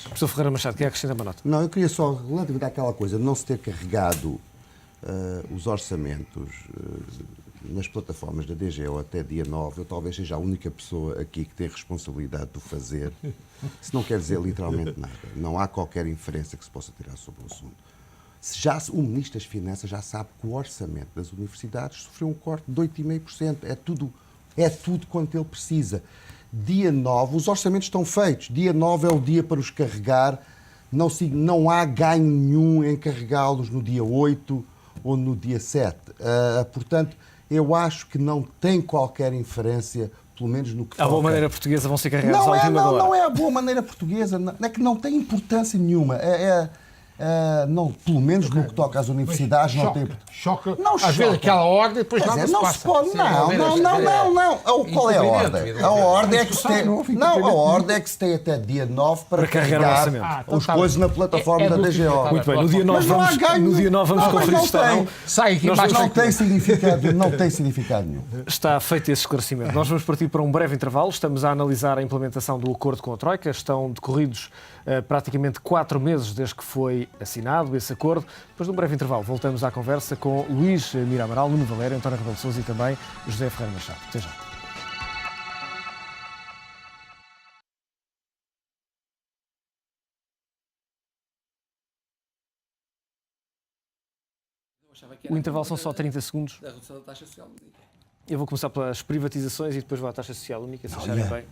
Professor Ferreira Machado, quer acrescentar uma nota? Não, eu queria só, relativamente àquela coisa de não se ter carregado os orçamentos nas plataformas da DGO até dia 9, eu talvez seja a única pessoa aqui que tem responsabilidade de o fazer. Isso não quer dizer literalmente nada. Não há qualquer inferência que se possa tirar sobre o assunto. O Ministro das Finanças já sabe que o orçamento das universidades sofreu um corte de 8,5%. É tudo quanto ele precisa. Dia 9, os orçamentos estão feitos. Dia 9 é o dia para os carregar. Não há ganho nenhum em carregá-los no dia 8 ou no dia 7. Portanto, eu acho que não tem qualquer inferência, pelo menos no que toca. À boa maneira portuguesa vão ser carregados à última hora. Não é a boa maneira portuguesa. Não é que não tem importância nenhuma. Não, pelo menos no que toca às universidades, não tem. Choca. Não às vezes aquela ordem, depois nada se passa. Se pode. Não. Qual é a ordem? A ordem é que se tem. Não, a ordem é que se tem até dia 9 para carregar o orçamento. As coisas na plataforma da DGO. Muito bem, no dia 9 vamos conferir se está não. Sai aqui mais não tem significado nenhum. Está feito esse esclarecimento. Nós vamos partir para um breve intervalo. Estamos a analisar a implementação do acordo com a Troika. Estão decorridos praticamente 4 meses desde que foi assinado esse acordo. Depois de um breve intervalo, voltamos à conversa com Luís Mira Amaral, Nuno Valério, António Rebelo de Sousa e também José Ferreira Machado. Até já. O intervalo são só 30 segundos. Da redução da taxa social única. Eu vou começar pelas privatizações e depois vou à taxa social única, se acharem bem.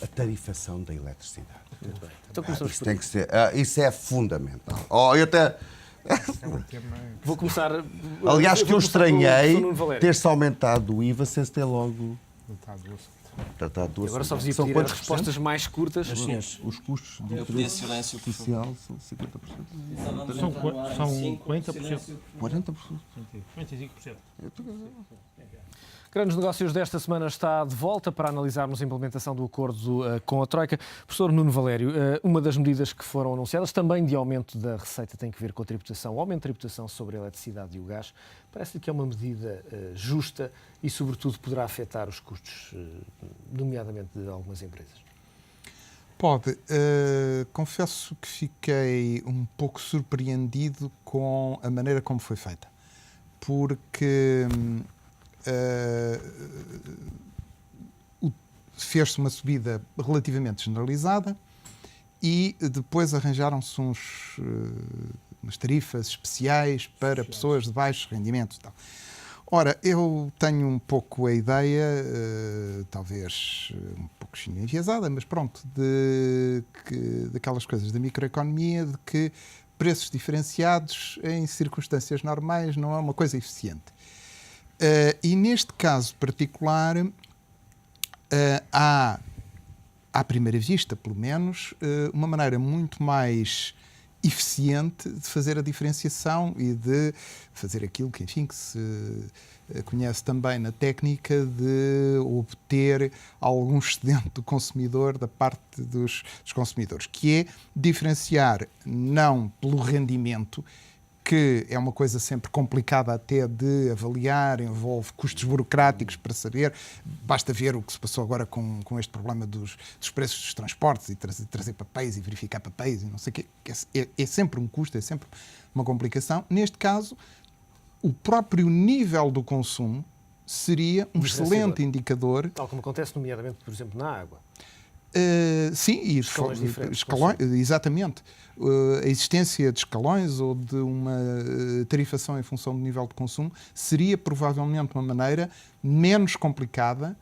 A tarifação da eletricidade. Muito bem. Então começamos Isso por tem que ser. Isso é fundamental. Eu até. Vou começar. Aliás, que eu estranhei Nuno Valério. ter-se aumentado o IVA sem se ter logo tratado do assunto. Agora só vos ia pedir as respostas mais curtas. Os custos do Eu pedi silêncio, por favor. social são 50%. São 40%. 40%. 25%. Grandes Negócios desta semana está de volta para analisarmos a implementação do acordo com a Troika. Professor Nuno Valério, uma das medidas que foram anunciadas também de aumento da receita tem que ver com a tributação, o aumento de tributação sobre a eletricidade e o gás. Parece-lhe que é uma medida justa e, sobretudo, poderá afetar os custos, nomeadamente de algumas empresas. Pode. Confesso que fiquei um pouco surpreendido com a maneira como foi feita. Porque fez-se uma subida relativamente generalizada e depois arranjaram-se umas tarifas especiais para pessoas de baixos rendimentos e tal. Ora, eu tenho um pouco a ideia, talvez um pouco enviesada, mas pronto, daquelas coisas da microeconomia, de que preços diferenciados em circunstâncias normais não é uma coisa eficiente. E neste caso particular, há, à primeira vista, pelo menos, uma maneira muito mais eficiente de fazer a diferenciação e de fazer aquilo que, enfim, que se conhece também na técnica de obter algum excedente do consumidor da parte dos consumidores, que é diferenciar não pelo rendimento, que é uma coisa sempre complicada até de avaliar, envolve custos burocráticos para saber. Basta ver o que se passou agora com este problema dos preços dos transportes e trazer papéis e verificar papéis e não sei o quê. É sempre um custo, é sempre uma complicação. Neste caso, o próprio nível do consumo seria um excelente indicador. Tal como acontece, nomeadamente, por exemplo, na água. Sim, e escalões, exatamente. A existência de escalões ou de uma tarifação em função do nível de consumo seria provavelmente uma maneira menos complicada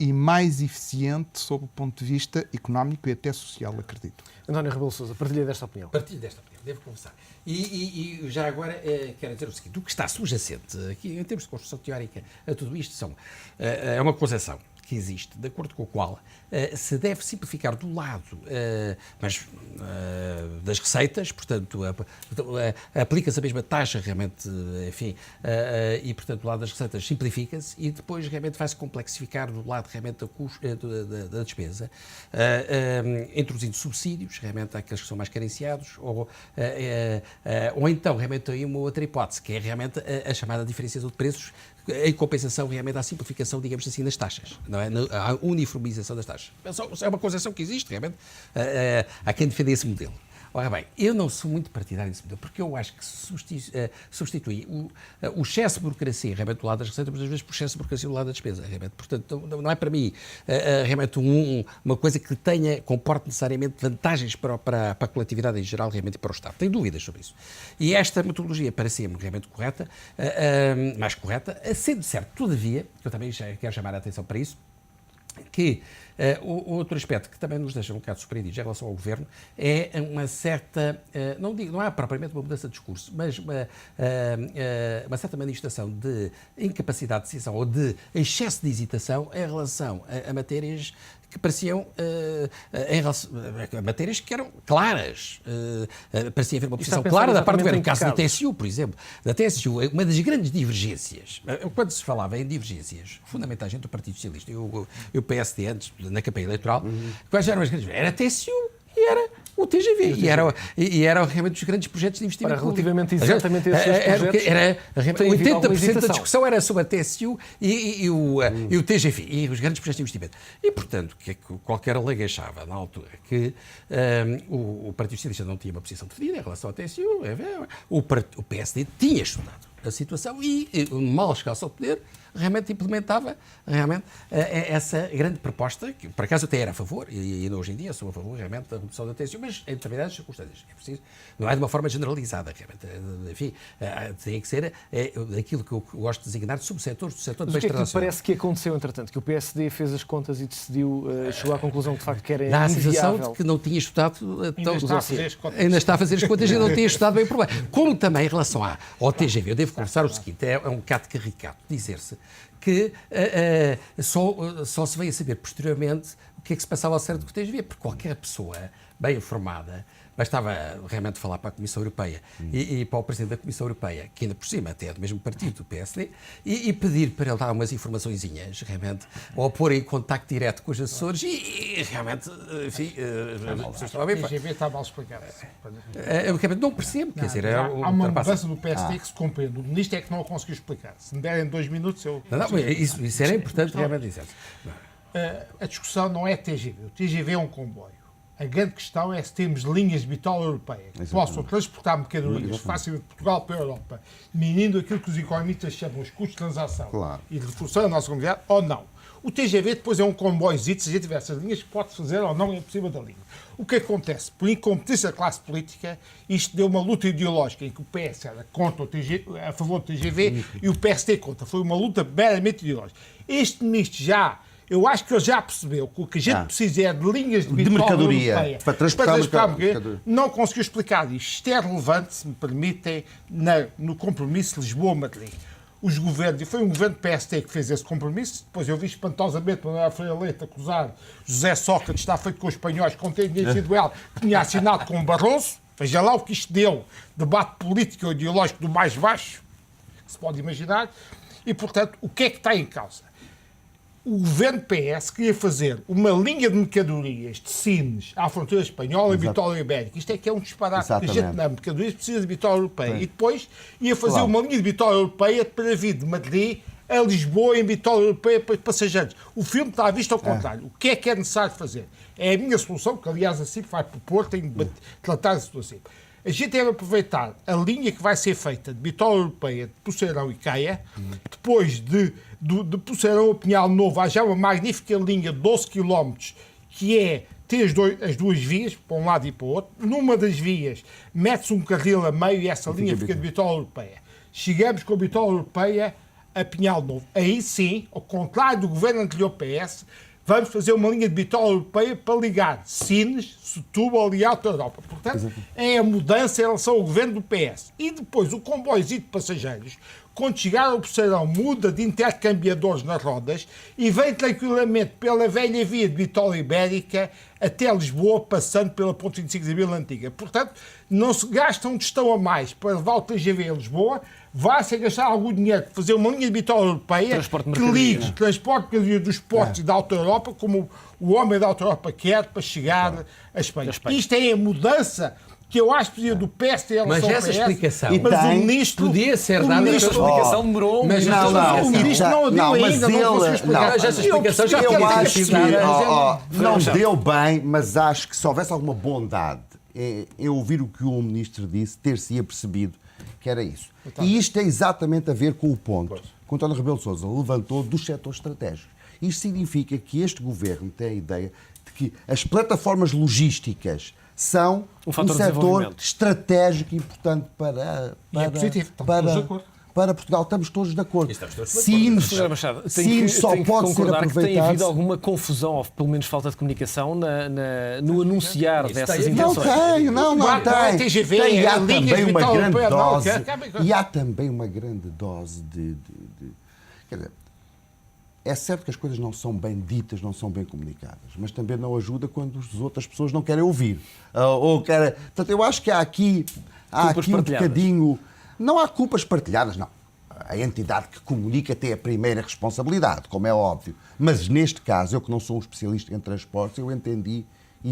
e mais eficiente sob o ponto de vista económico e até social, acredito. António Rebelo de Sousa, partilha desta opinião. Partilho desta opinião, devo confessar. E já agora quero dizer o seguinte: o que está subjacente aqui, em termos de construção teórica, a tudo isto é uma acusação que existe, de acordo com a qual se deve simplificar do lado das receitas, portanto, aplica-se a mesma taxa realmente, enfim, e portanto do lado das receitas simplifica-se e depois realmente vai-se complexificar do lado realmente da despesa, introduzindo subsídios, realmente àqueles que são mais carenciados, ou então realmente aí uma outra hipótese, que é realmente a chamada diferenciação de preços, em compensação realmente à simplificação, digamos assim, das taxas, não é? À uniformização das taxas. É uma concepção que existe, realmente. Há quem defenda esse modelo. Ora bem, eu não sou muito partidário desse modelo, porque eu acho que substitui o excesso de burocracia, realmente, do lado das receitas, muitas vezes por excesso de burocracia do lado da despesa, realmente. Portanto, não é para mim realmente uma coisa que comporte necessariamente vantagens para a coletividade em geral, realmente, e para o Estado. Tenho dúvidas sobre isso. E esta metodologia parecia-me realmente correta, mais correta, sendo certo, todavia, que eu também quero chamar a atenção para isso, que outro aspecto que também nos deixa um bocado surpreendidos em relação ao Governo é uma certa, não é propriamente uma mudança de discurso, mas uma certa manifestação de incapacidade de decisão ou de excesso de hesitação em relação a matérias que pareciam matérias que eram claras. Parecia haver uma posição clara da parte do Governo. No caso da TSU, por exemplo. Da TSU, uma das grandes divergências, quando se falava em divergências fundamentais entre o Partido Socialista e o PSD antes, na campanha eleitoral, quais eram as grandes? Era a TSU e era o TGV. E eram realmente os grandes projetos de investimento público. Relativamente exatamente a esses projetos, era 80% da discussão era sobre a TSU e o TGV, e os grandes projetos de investimento. E, portanto, que qualquer leigo achava, na altura, que o Partido Socialista não tinha uma posição definida em relação à TSU, o PSD tinha estudado a situação e, mal chegasse ao poder, realmente implementava essa grande proposta, que por acaso até era a favor, e hoje em dia sou a favor realmente da redução da TSU, mas em determinadas circunstâncias. É preciso, não é de uma forma generalizada, realmente. Enfim, tem que ser aquilo que eu gosto de designar de subsetores do setor de bens internacionais. Mas o que é que parece que aconteceu, entretanto? Que o PSD fez as contas e decidiu, chegou à conclusão que de facto que era inviável. Dá a sensação de que não tinha estudado... Ainda está a fazer as contas e não tinha estudado bem por bem. Como também em relação ao TGV, eu devo confessar o seguinte, é um bocado caricato dizer-se que só se veio a saber posteriormente o que é que se passava ao certo com o TGV, porque qualquer pessoa bem informada bastava realmente falar para a Comissão Europeia e para o Presidente da Comissão Europeia, que ainda por cima até é do mesmo partido, do PSD, e pedir para ele dar umas informaçõezinhas, realmente, ou pôr em contacto direto com os assessores e realmente, enfim... O TGV está mal explicado. Eu não percebo, quer dizer... Há uma mudança do PSD que se compreende. O Ministro é que não a conseguiu explicar. Se me derem 2 minutos, eu... Isso era importante realmente dizer. A discussão não é TGV. O TGV é um comboio. A grande questão é se temos linhas de bitola europeia que possam transportar mercadorias facilmente de Portugal para a Europa, diminuindo aquilo que os economistas chamam os custos de transação e reforçando a nossa comunidade, ou não. O TGV depois é um comboiozito, se a gente tiver essas linhas, pode fazer ou não por cima da linha. O que acontece? Por incompetência da classe política, isto deu uma luta ideológica em que o PS era contra o TGV, a favor do TGV e o PSD contra. Foi uma luta meramente ideológica. Este ministro eu acho que ele já percebeu que o que a gente precisa é de linhas de mercadoria europeia, para transportar mercadoria. Não conseguiu explicar isto. Isto é relevante, se me permitem, no compromisso Lisboa-Madrid. Os governos, e foi um governo do PSD que fez esse compromisso, depois eu vi espantosamente Manuel Freire Leite acusar José Sócrates de estar feito com os espanhóis, como tinha sido ele, que tinha assinado com o Barroso. Veja lá o que isto deu, debate político e ideológico do mais baixo, que se pode imaginar, e, portanto, o que é que está em causa? O governo PS queria fazer uma linha de mercadorias de Sines à fronteira espanhola e bitola ibérica. Isto é que é um disparate, porque a gente na mercadorias precisa de bitola europeia. Sim. E depois ia fazer uma linha de bitola europeia para vir de Madrid a Lisboa em bitola europeia para passageiros. O filme está à vista ao contrário. O que é necessário fazer? É a minha solução, que aliás assim vai propor, tenho de tratar a situação. A gente deve aproveitar a linha que vai ser feita de bitola europeia de Poceirão e Caia, depois de Poceirão a Pinhal Novo, há já uma magnífica linha de 12 km, que é ter as duas vias, para um lado e para o outro. Numa das vias mete-se um carril a meio e essa linha fica de bitola europeia. Chegamos com a bitola europeia a Pinhal Novo. Aí sim, ao contrário do governo anterior PS, vamos fazer uma linha de bitola europeia para ligar Sines, Setúbal e Alta Europa. Portanto, é a mudança em relação ao governo do PS. E depois o comboiozinho de passageiros, quando chegar ao Poceirão, muda de intercambiadores nas rodas e vem tranquilamente pela velha via de bitola ibérica até Lisboa, passando pela Ponte 25 de Abril antiga. Portanto, não se gasta um tostão a mais para levar o TGV a Lisboa, vai-se a gastar algum dinheiro para fazer uma linha de bitola europeia que ligue transporte dos portos da Alta Europa, como o homem da Alta Europa quer, para chegar à Espanha. Isto é a mudança que eu acho que podia do PSD Mas ao essa PS, explicação mas tem- o ministro podia ser dada. A explicação demorou. Mas não, essa não, explicação- o ministro não a deu mas ainda, não conseguiu explicar. não, Mas essa explicação já eu tinha acho sido que dada. não deu bem, mas acho que se houvesse alguma bondade em ouvir o que o ministro disse, ter-se-ia percebido que era isso. E isto tem exatamente a ver com o ponto que o António Rebelo de Sousa levantou dos setores estratégicos. Isto significa que este governo tem a ideia de que as plataformas logísticas são Um um fator de setor desenvolvimento. estratégico importante para é positivo, estamos todos de acordo. para Portugal. Estamos todos de acordo. Estamos todos de Sines, Sr. Machado, Sines só tenho que pode ser concordar que tem havido aproveitado. alguma confusão, ou pelo menos falta de comunicação, no anunciar Isso dessas tem- Não intenções. tem, não Não tem. TGV, Tem, há linhas também uma vital grande europeia, não, dose. que- E há também uma grande dose de. Quer dizer, é certo que as coisas não são bem ditas, não são bem comunicadas, mas também não ajuda quando as outras pessoas não querem ouvir. Ou querem. Portanto, eu acho que há aqui Culpas um partilhadas. bocadinho. Não há culpas partilhadas, não. A entidade que comunica tem a primeira responsabilidade, como é óbvio. Mas neste caso, eu que não sou um especialista em transportes, eu entendi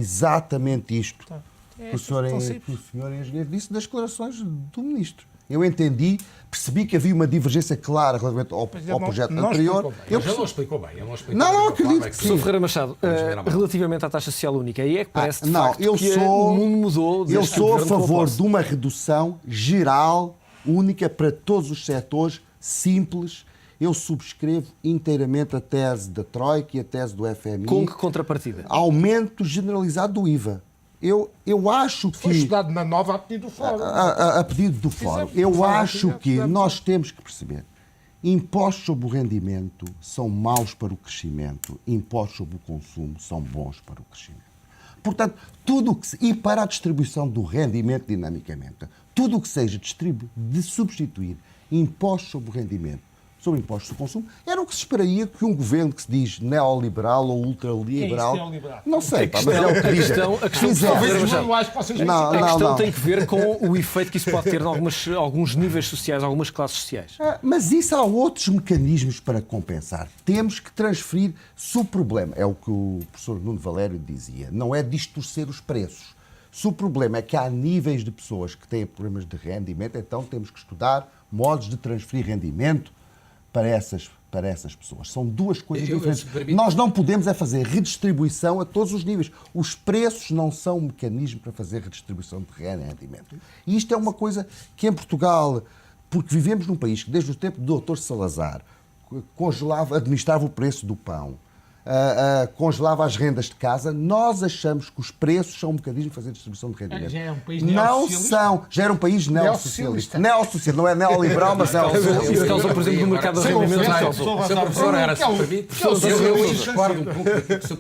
exatamente isto que o senhor engenheiro disse das declarações do ministro. Eu entendi, percebi que havia uma divergência clara relativamente ao projeto anterior. Eu Mas ele não explicou bem. Ele não explicou Não, bem não, de uma acredito forma que Sr. sim. Ferreira Machado, Vamos ver a mão. relativamente à taxa social única, aí é que parece de Não, facto eu que sou- o mundo mudou. Eu desde que o sou a governo tomou favor posse. de uma redução geral, única para todos os setores, simples. Eu subscrevo inteiramente a tese da Troika e a tese do FMI. Com que contrapartida? Aumento generalizado do IVA. Eu acho Foi que, estudado na nova a pedido do Fórum. a pedido do Fórum, eu acho que nós temos que perceber, impostos sobre o rendimento são maus para o crescimento, impostos sobre o consumo são bons para o crescimento. Portanto, e para a distribuição do rendimento dinamicamente, tudo o que seja de substituir impostos sobre o rendimento sobre impostos do consumo, era o que se esperaria que um governo que se diz neoliberal ou ultraliberal... Quem é esse neoliberal? Não sei, A pá, mas é o que questão- diz. a questão- Fizer. talvez Talvez já- eu acho que vocês Não, A questão não. tem que ver com o efeito que isso pode ter em alguns níveis sociais, algumas classes sociais. Mas isso há outros mecanismos para compensar. Temos que transferir. Se o problema é o que o professor Nuno Valério dizia, não é distorcer os preços. Se o problema é que há níveis de pessoas que têm problemas de rendimento, então temos que estudar modos de transferir rendimento para essas pessoas. São duas coisas diferentes. se permite- Nós não podemos é fazer redistribuição a todos os níveis. Os preços não são um mecanismo para fazer redistribuição de rendimento. E isto é uma coisa que em Portugal, porque vivemos num país que desde o tempo do Dr. Salazar administrava o preço do pão, congelava as rendas de casa, nós achamos que os preços são um mecanismo de fazer distribuição de rendimento. Já é um país Não neossocialista? são. Já era um país neossocialista. Neossocialista, não é neoliberal, mas neossocialista. Isso causou, por exemplo, no mercado de Sem rendimentos. ofensa, causou. professor Sr. Professor, era se Aquele- permite, aquele- eu discordo um pouco daquilo que o Sr.